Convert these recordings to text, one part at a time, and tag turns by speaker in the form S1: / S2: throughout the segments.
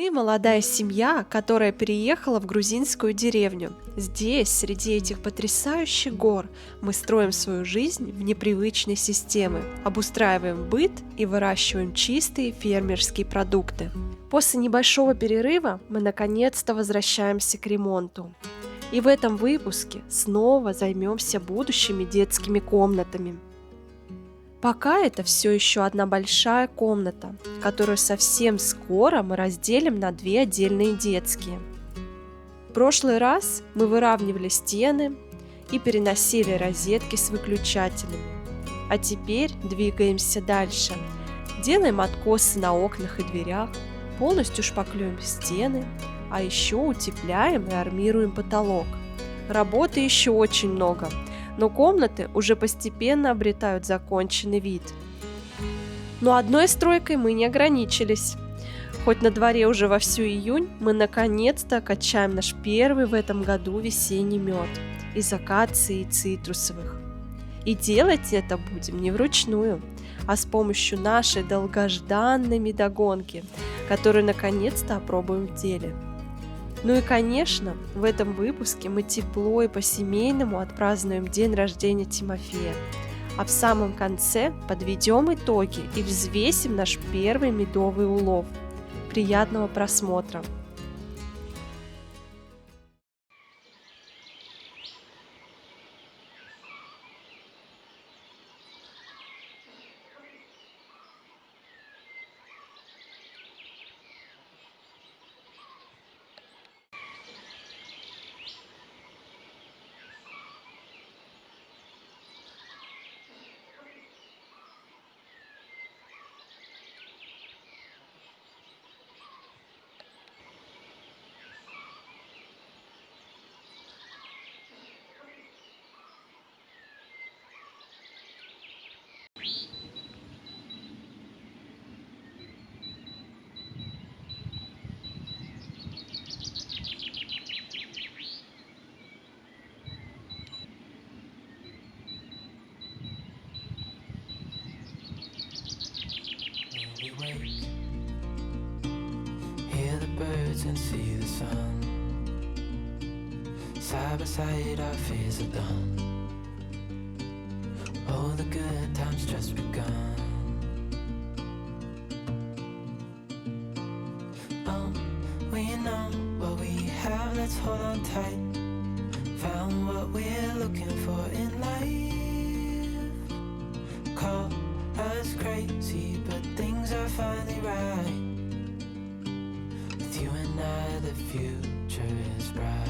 S1: Мы молодая семья, которая переехала в грузинскую деревню. Здесь, среди этих потрясающих гор, мы строим свою жизнь в непривычной системе, обустраиваем быт и выращиваем чистые фермерские продукты. После небольшого перерыва мы наконец-то возвращаемся к ремонту. И в этом выпуске снова займемся будущими детскими комнатами. Пока это все еще одна большая комната, которую совсем скоро мы разделим на две отдельные детские. В прошлый раз мы выравнивали стены и переносили розетки с выключателями. А теперь двигаемся дальше. Делаем откосы на окнах и дверях, полностью шпаклюем стены, а еще утепляем и армируем потолок. Работы еще очень много, но комнаты уже постепенно обретают законченный вид. Но одной стройкой мы не ограничились. Хоть на дворе уже вовсю июнь, мы наконец-то качаем наш первый в этом году весенний мед из акации и цитрусовых. И делать это будем не вручную, а с помощью нашей долгожданной медогонки, которую наконец-то опробуем в деле. Ну и, конечно, в этом выпуске мы тепло и по-семейному отпразднуем день рождения Тимофея. А в самом конце подведем итоги и взвесим наш первый медовый улов. Приятного просмотра!
S2: We wake, hear the birds and see the sun. Side by side our fears are done. Oh, the good times just begun. Oh, we know what we have, let's hold on tight. Found what we're looking for in life. Call us crazy, but things are finally right. With you and I, the future is bright.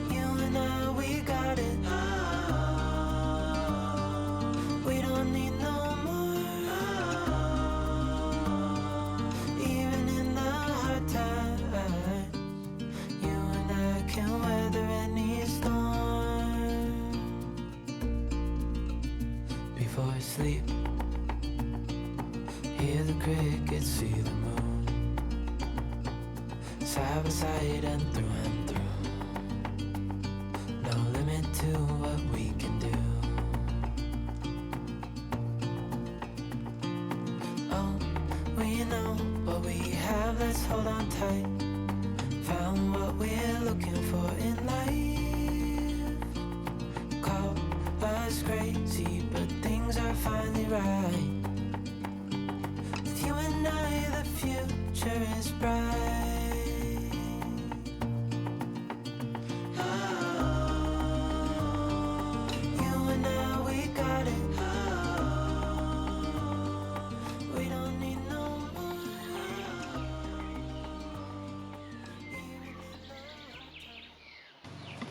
S2: You and I, we got it. We don't need no more. Even in the hard times, you and I can weather any storm. Before I sleep, hear the crickets, see the moon. Side by side and through. No limit to what we can do. Oh, we know what we have, let's hold on tight. Found what we're looking for in life. Call us crazy, but things are finally right. With you and I, the future is bright. You and I, we got it. We don't need no more. Even in the hard times.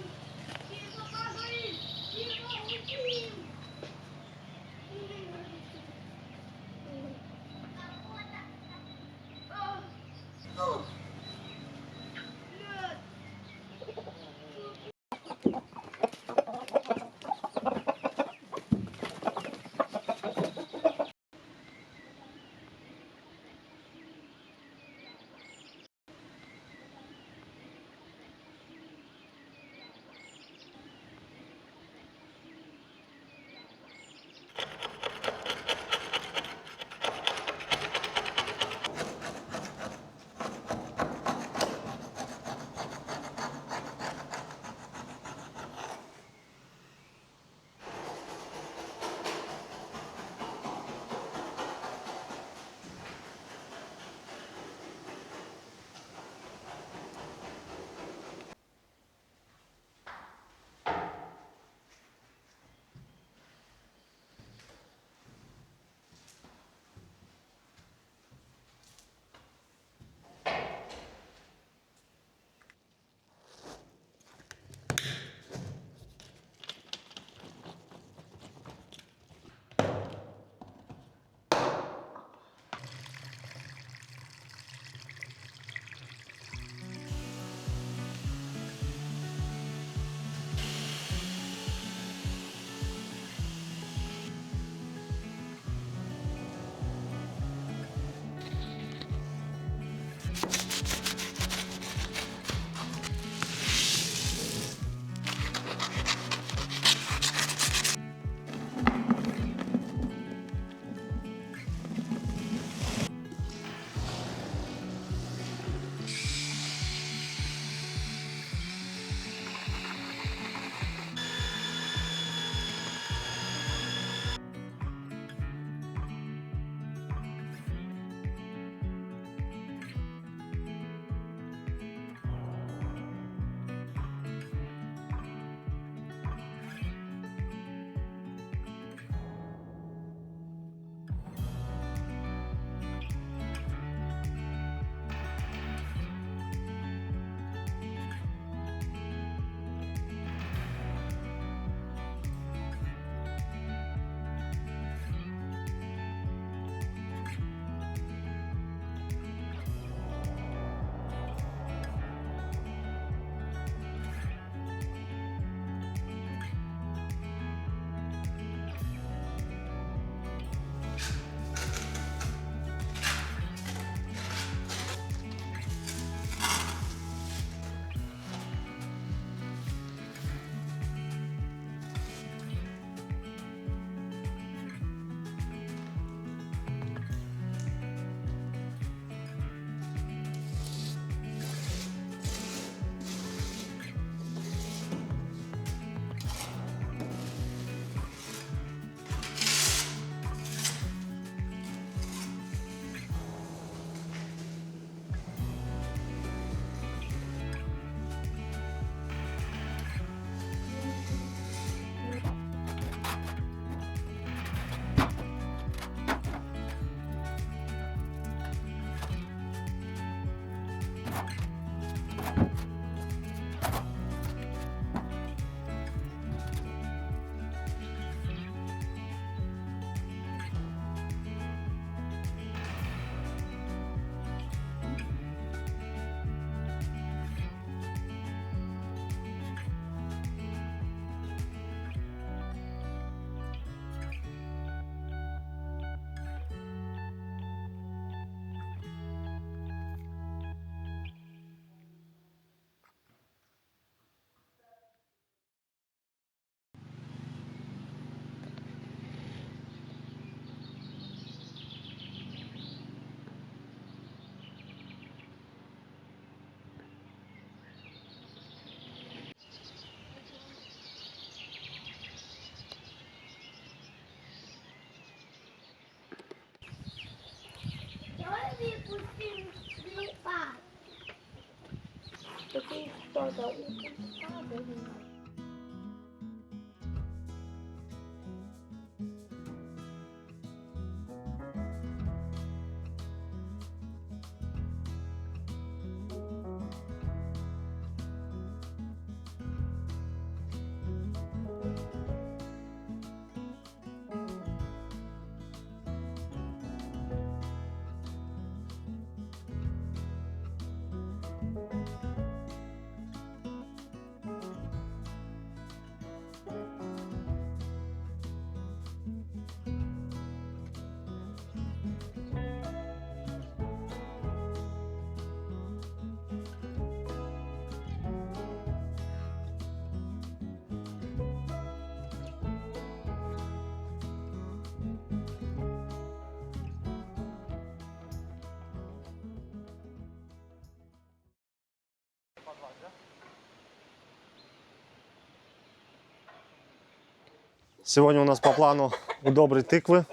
S3: Сегодня у нас по плану удобрить тыквы,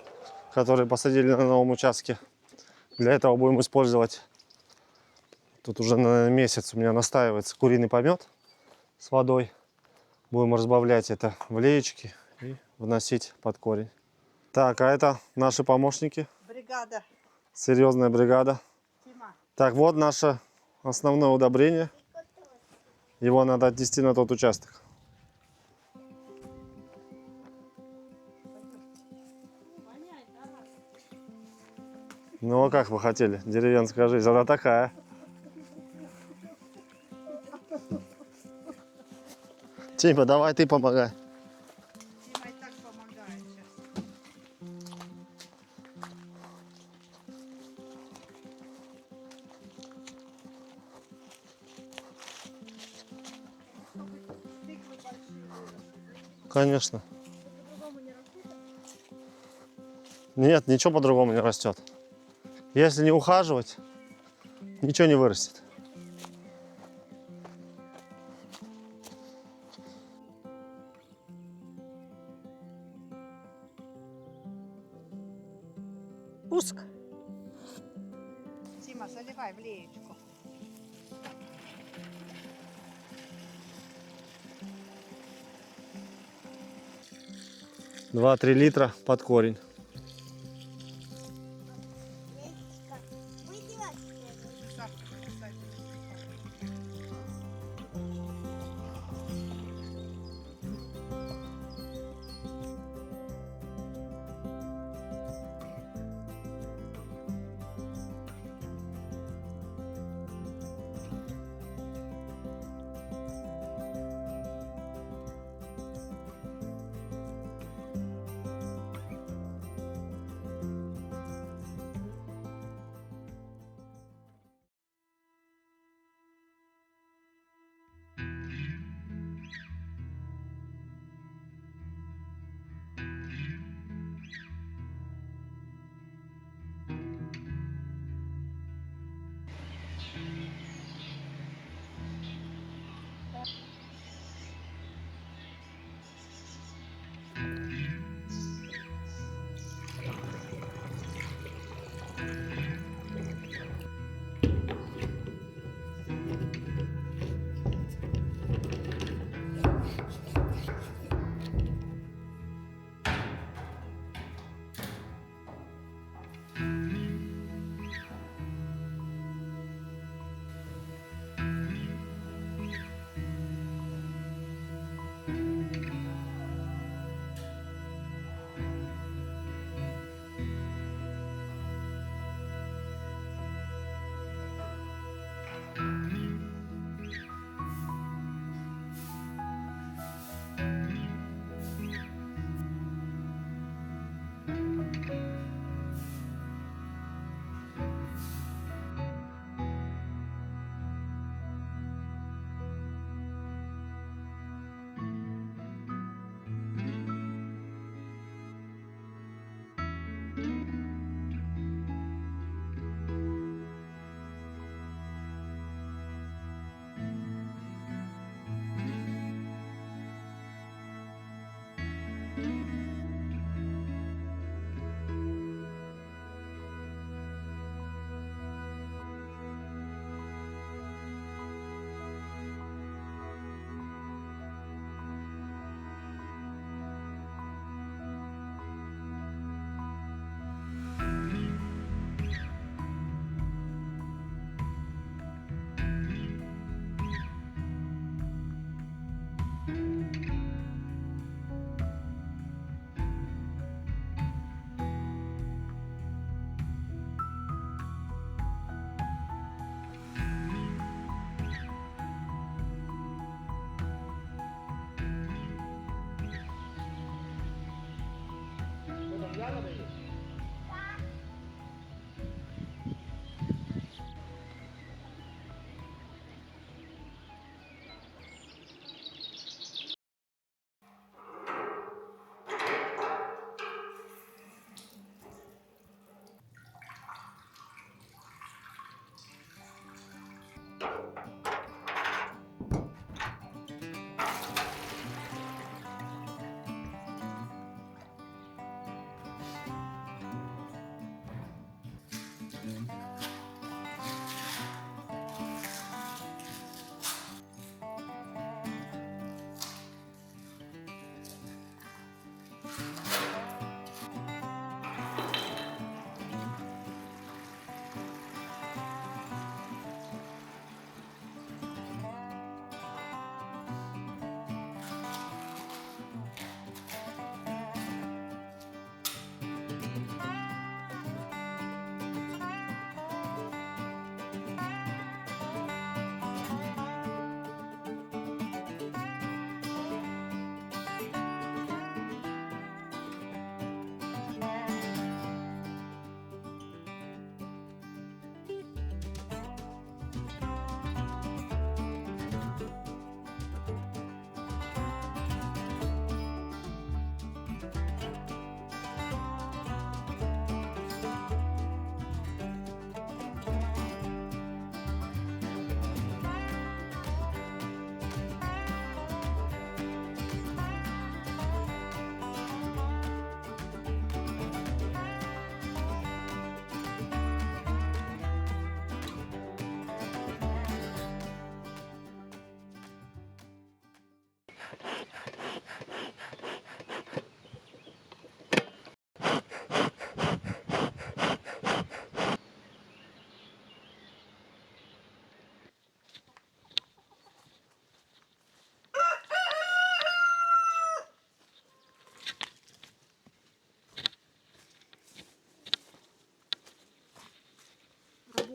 S3: которые посадили на новом участке. Для этого будем использовать, тут уже на месяц у меня настаивается куриный помет с водой. Будем разбавлять это в леечки и вносить под корень. Так, а это наши помощники.
S4: Бригада.
S3: Серьезная бригада.
S4: Тима.
S3: Так, вот наше основное удобрение. Его надо отнести на тот участок. Ну а как вы хотели? Деревенская жизнь, она такая. Тима, давай ты помогай.
S4: Тима и так помогает сейчас. Тыквы большие выросли.
S3: Конечно. Нет, ничего по-другому не растет. Если не ухаживать, ничего не вырастет.
S4: Пуск. Тима, заливай в леечку.
S3: Два-три литра под корень.
S4: Сашка, поставь.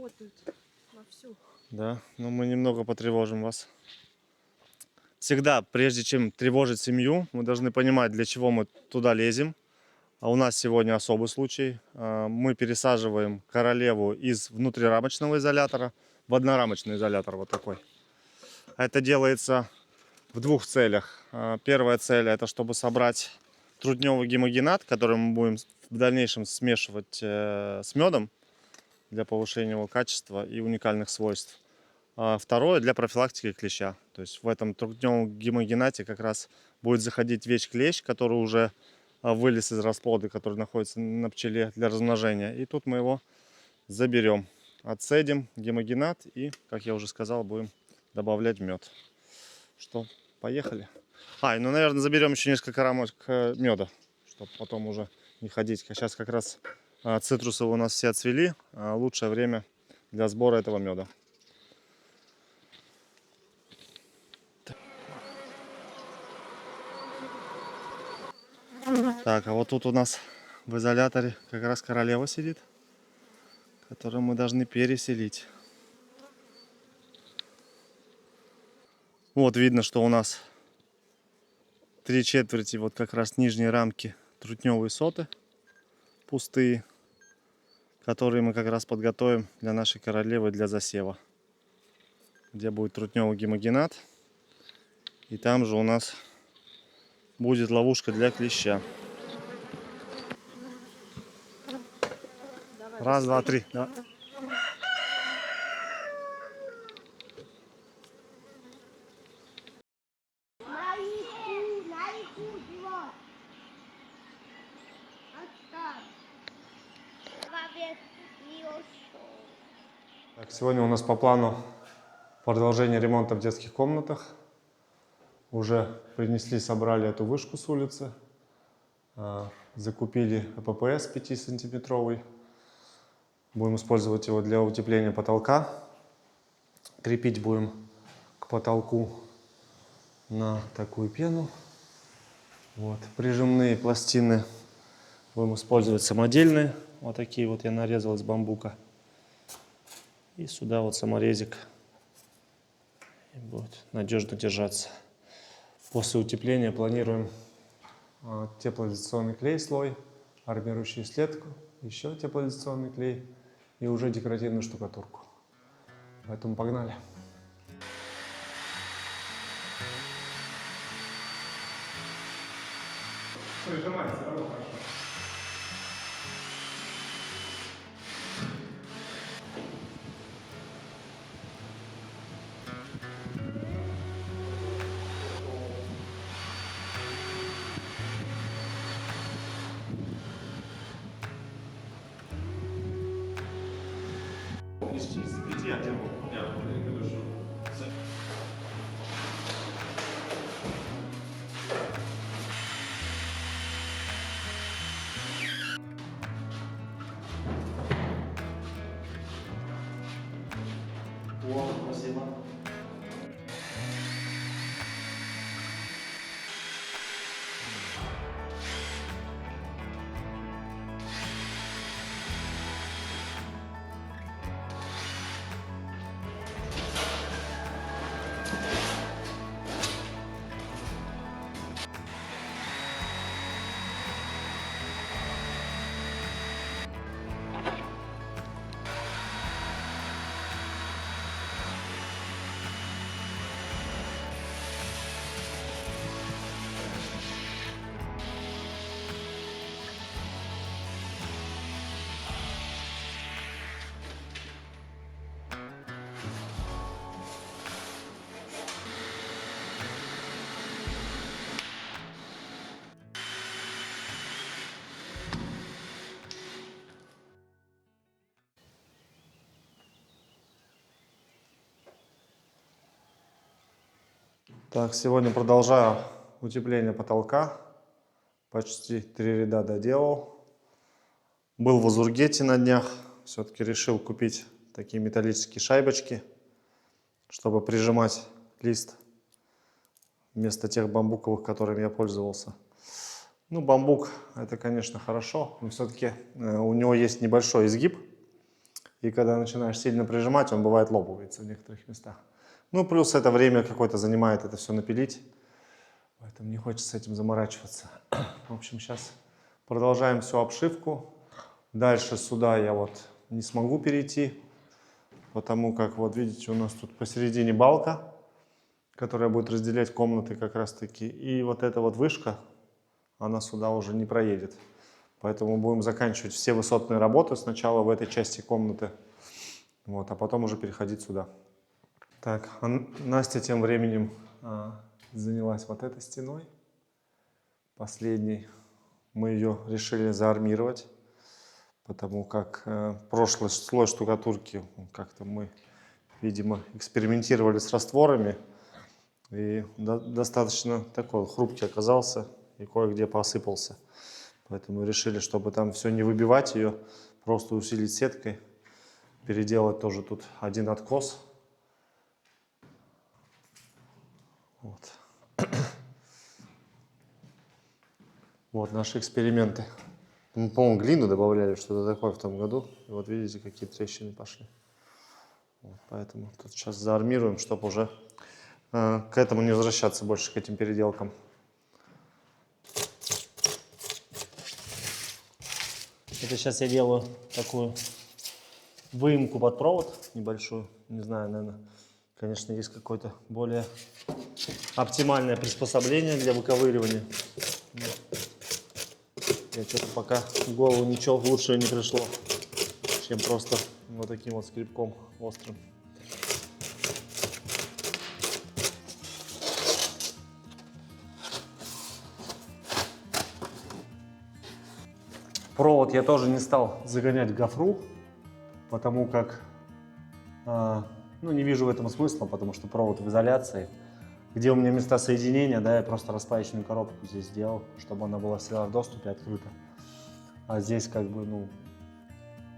S1: работают вовсю.
S3: Да, но мы немного потревожим вас. Всегда, прежде чем тревожить семью, мы должны понимать, для чего мы туда лезем. А у нас сегодня особый случай. Мы пересаживаем королеву из внутрирамочного изолятора в однорамочный изолятор, вот такой. Это делается в двух целях. Первая цель — это чтобы собрать трутневый гемогенат, который мы будем в дальнейшем смешивать с медом для повышения его качества и уникальных свойств. А второе — для профилактики клеща. То есть в этом трутневом гемогенате как раз будет заходить весь клещ, который уже вылез из расплода, который находится на пчеле для размножения. И тут мы его заберем, отцедим гемогенат и, как я уже сказал, будем добавлять в мед. Что, поехали? Ну, наверное, заберем еще несколько рамок меда, чтобы потом уже не ходить. Сейчас как раз цитрусовые у нас все отцвели. Лучшее время для сбора этого меда. Так, а вот тут у нас в изоляторе как раз королева сидит, которую мы должны переселить. Вот видно, что у нас 3/4 вот как раз нижние рамки трутневые соты пустые, которые мы как раз подготовим для нашей королевы для засева, где будет трутневый гемогенат, и там же у нас будет ловушка для клеща. Раз, два, три. Да. Так, сегодня у нас по плану продолжение ремонта в детских комнатах. Уже принесли, собрали эту вышку с улицы. Закупили АППС 5-сантиметровый. Будем использовать его для утепления потолка. Крепить будем к потолку на такую пену. Вот. Прижимные пластины будем использовать самодельные. Вот такие вот я нарезал из бамбука. И сюда вот саморезик. И будет надежно держаться. После утепления планируем теплоизоляционный клей слой, армирующую сетку, еще теплоизоляционный клей и уже декоративную штукатурку. Поэтому погнали. Прижимается, хорошо. Спасибо. Так, сегодня продолжаю утепление потолка. Почти 3 ряда доделал. Был в Азургете на днях. Все-таки решил купить такие металлические шайбочки, чтобы прижимать лист вместо тех бамбуковых, которыми я пользовался. Ну, бамбук — это, конечно, хорошо, но все-таки у него есть небольшой изгиб. И когда начинаешь сильно прижимать, он бывает лопается в некоторых местах. Ну, плюс это время какое-то занимает это все напилить. Поэтому не хочется с этим заморачиваться. В общем, сейчас продолжаем всю обшивку. Дальше сюда я вот не смогу перейти, потому как, вот видите, у нас тут посередине балка, которая будет разделять комнаты как раз таки. И вот эта вот вышка, она сюда уже не проедет. Поэтому будем заканчивать все высотные работы сначала в этой части комнаты, вот, а потом уже переходить сюда. Так, а Настя тем временем занялась вот этой стеной, последней. Мы ее решили заармировать, потому как прошлый слой штукатурки, как-то мы, видимо, экспериментировали с растворами, и достаточно такой хрупкий оказался, и кое-где посыпался. Поэтому решили, чтобы там все не выбивать ее, просто усилить сеткой, переделать тоже тут один откос. Вот. Вот наши эксперименты. Мы, по-моему, глину добавляли, что-то такое в том году. И вот видите, какие трещины пошли. Вот, поэтому тут сейчас заармируем, чтобы уже к этому не возвращаться больше, к этим переделкам. Это сейчас я делаю такую выемку под провод небольшую. Не знаю, наверное, конечно, есть какое-то более оптимальное приспособление для выковыривания. Я что-то пока в голову ничего лучшего не пришло, чем просто вот таким вот скребком острым. Провод я тоже не стал загонять в гофру, потому как не вижу в этом смысла, потому что провод в изоляции. Где у меня места соединения, да, я просто распаечную коробку здесь сделал, чтобы она была всегда в доступе открыта. А здесь как бы,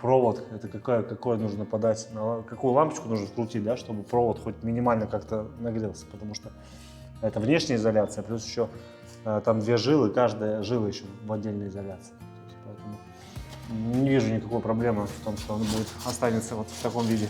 S3: провод, это какой нужно подать, какую лампочку нужно вкрутить, да, чтобы провод хоть минимально как-то нагрелся, потому что это внешняя изоляция, плюс еще там две жилы, каждая жила еще в отдельной изоляции. Поэтому не вижу никакой проблемы в том, что он останется вот в таком виде.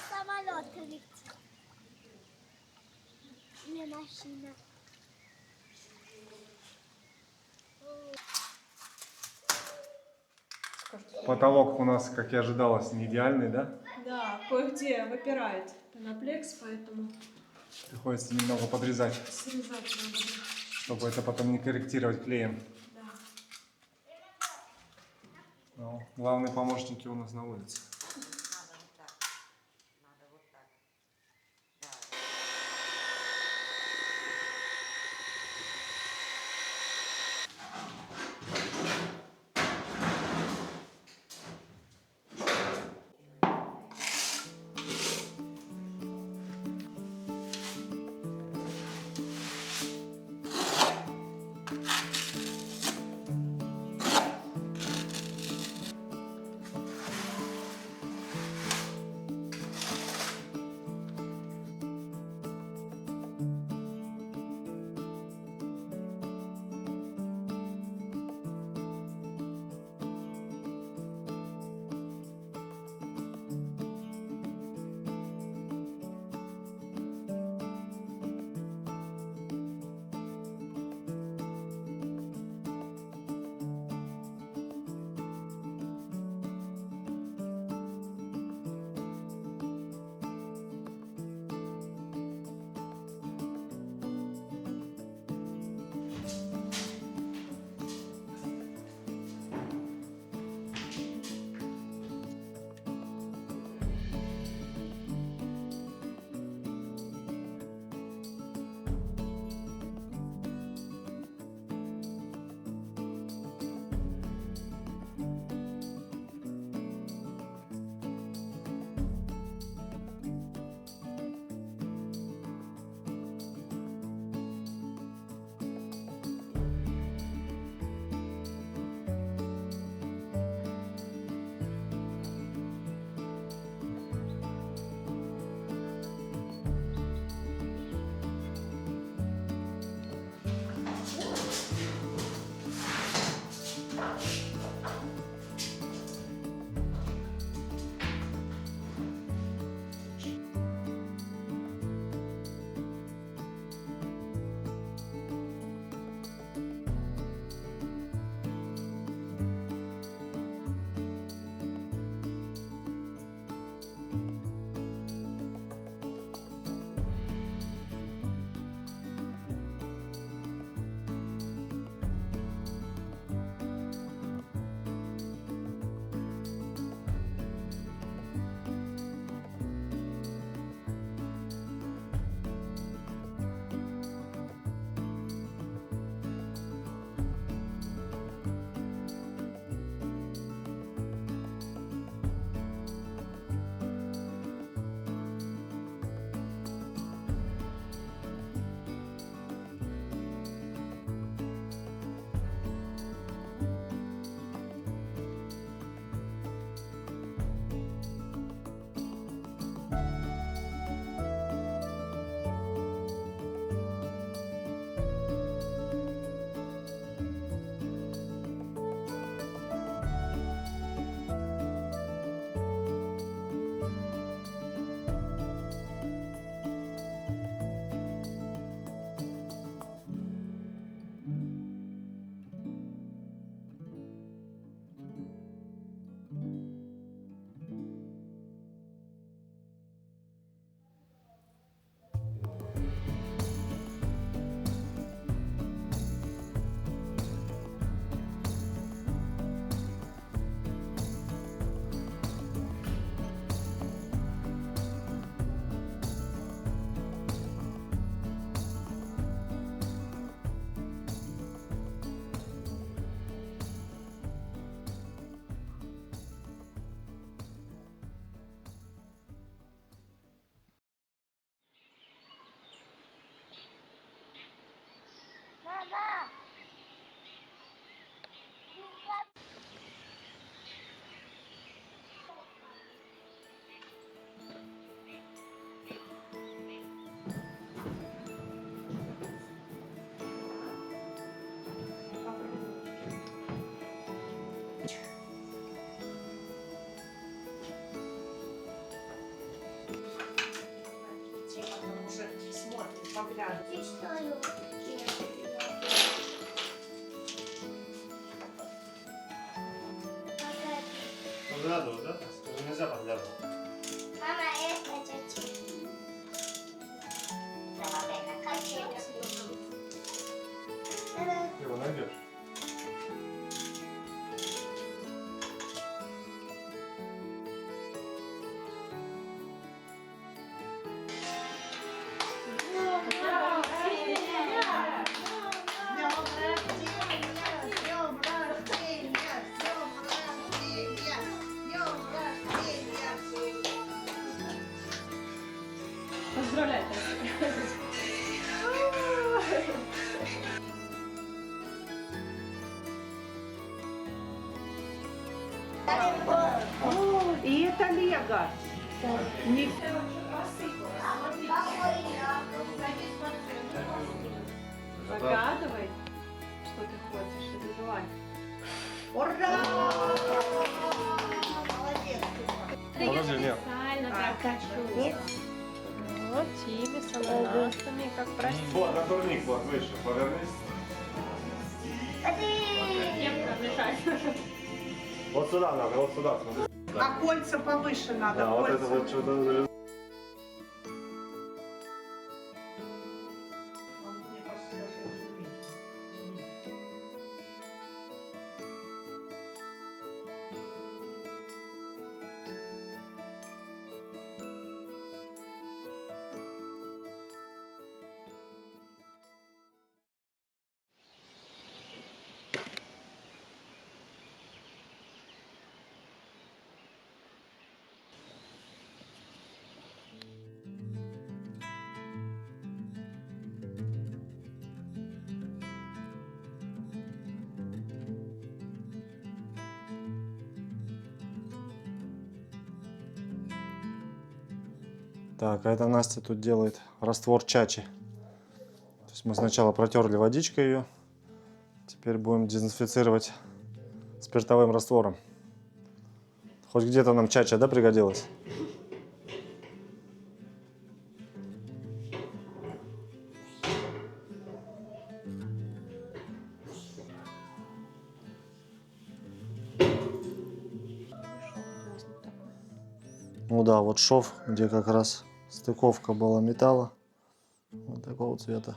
S5: Самолет летит. Не машина.
S3: Потолок у нас, как и ожидалось, не идеальный, да?
S1: Да, кое-где выпирает пеноплекс, поэтому
S3: Приходится немного подрезать,
S1: срезать надо.
S3: чтобы это потом не корректировать клеем.
S1: Да.
S3: Ну, главные помощники у нас на улице.
S4: поглянь.
S3: Подглядывать, да? Скажи, нельзя подглядывать.
S5: Мама, это зачем? Давай на качелях.
S3: Ты его найдешь.
S1: Поздравляю.
S4: И это Лего. Не
S1: Загадывай, что ты хочешь, и называй.
S4: Ура! Молодец.
S3: Подожди, нет.
S1: Специально так хочу. Вот, тими с ананасами, как прости.
S3: Вот, на турник, вот, выше, повернись.
S1: Кепка мешает.
S3: Вот сюда надо, вот сюда, смотри.
S4: А кольца повыше надо.
S3: Да, вот
S4: кольца.
S3: это вот что-то... Так, а это Настя тут делает раствор чачи. То есть мы сначала протерли водичкой ее, теперь будем дезинфицировать спиртовым раствором. Хоть где-то нам чача, да, пригодилась? Ну да, вот шов, где как раз стыковка была металла. Вот такого цвета.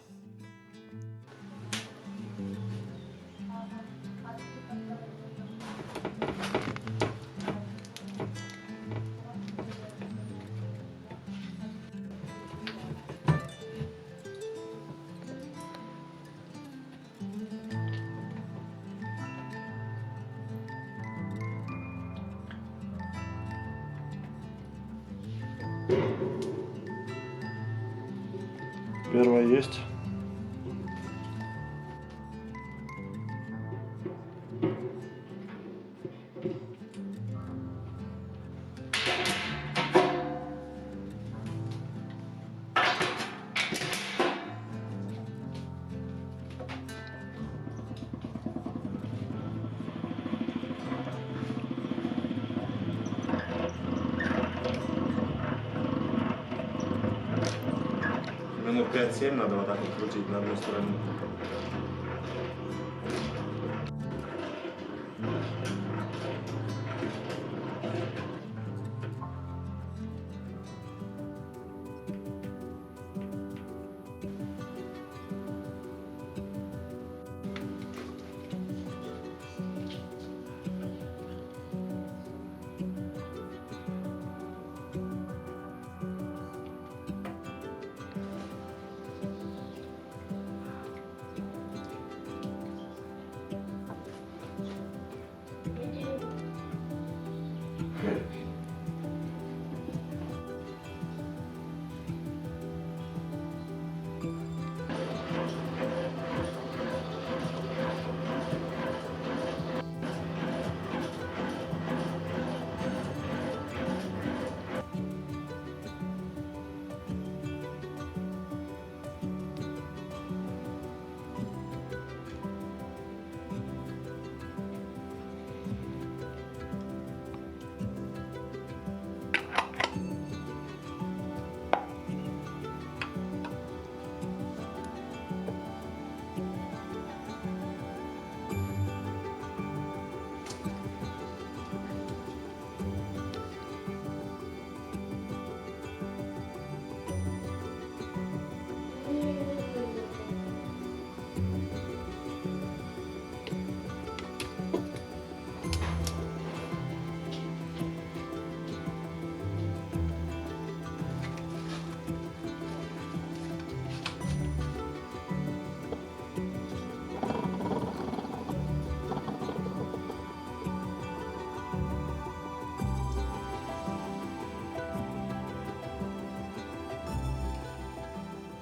S3: Первое есть. Минут 5-7 надо вот так вот крутить на одну сторону.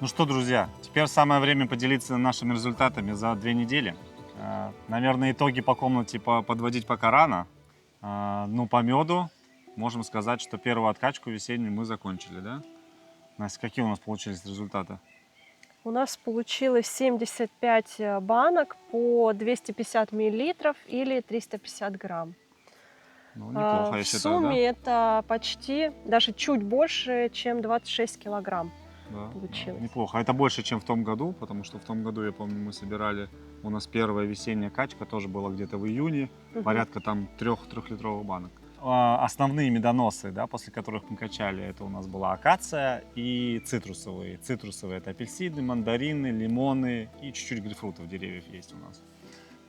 S3: Ну что, друзья, теперь самое время поделиться нашими результатами за 2 недели. Наверное, итоги по комнате подводить пока рано. Ну, по меду можем сказать, что первую откачку весеннюю мы закончили, да? Настя, какие у нас получились результаты?
S1: У нас получилось 75 банок по 250 миллилитров или 350 грамм.
S3: Ну, неплохо,
S1: В
S3: я считаю,
S1: сумме это почти, даже чуть больше, чем 26 килограмм.
S3: да?
S1: получилось.
S3: Неплохо. Это больше, чем в том году, потому что в том году, я помню, мы собирали, у нас первая весенняя качка тоже была где-то в июне, порядка там 3-литровых банок. Основные медоносы, да, после которых мы качали, это у нас была акация и цитрусовые. Цитрусовые — это апельсины, мандарины, лимоны и чуть-чуть грейпфрутов деревьев есть у нас.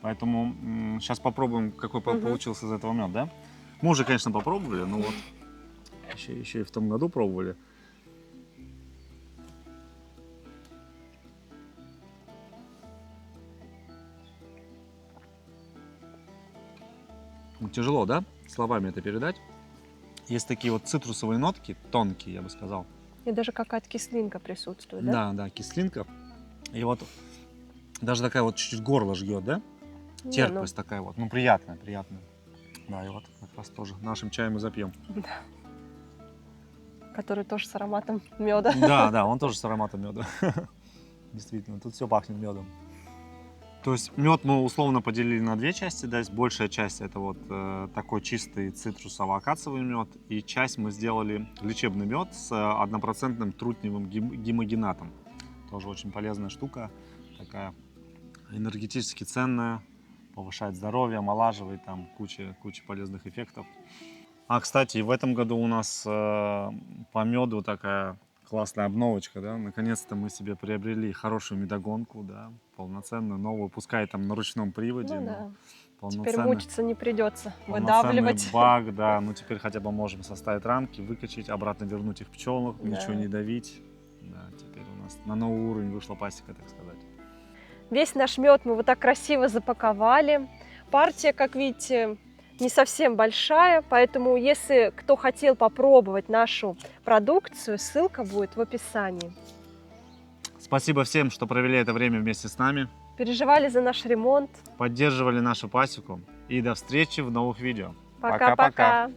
S3: Поэтому сейчас попробуем, какой получился из этого мед, да? Мы уже, конечно, попробовали, но вот еще и в том году пробовали. Тяжело, да, словами это передать. Есть такие вот цитрусовые нотки, тонкие, я бы сказал.
S1: И даже какая-то кислинка присутствует, да?
S3: Да, да, кислинка. И вот даже такая вот чуть-чуть горло жгет, да?
S1: Не,
S3: Терпкость такая вот, ну приятная, приятная. Да, и вот как раз тоже нашим чаем мы запьем.
S1: который тоже с ароматом меда.
S3: Да, да, он тоже с ароматом меда. Действительно, тут все пахнет медом. То есть мед мы условно поделили на 2 части, да, большая часть это вот такой чистый цитрусово-акациевый мед, и часть мы сделали лечебный мед с 1% трутневым гемогенатом. Тоже очень полезная штука, такая энергетически ценная, повышает здоровье, омолаживает, там куча полезных эффектов. А, кстати, в этом году у нас по меду такая классная обновочка, да, наконец-то мы себе приобрели хорошую медогонку, да, полноценную, новую, пускай там на ручном приводе,
S1: Ну,
S3: но
S1: да. Теперь мучиться не придется,
S3: полноценный
S1: выдавливать.
S3: бак, да, ну теперь хотя бы можем составить рамки, выкачать, обратно вернуть их в пчелах,
S1: Да.
S3: ничего не давить, да, теперь у нас на новый уровень вышла пасека, так сказать.
S1: Весь наш мед мы вот так красиво запаковали. Партия, как видите, не совсем большая, поэтому если кто хотел попробовать нашу продукцию, ссылка будет в описании.
S3: Спасибо всем, что провели это время вместе с нами,
S1: Переживали за наш ремонт.
S3: поддерживали нашу пасеку, и до встречи в новых видео.
S1: Пока-пока.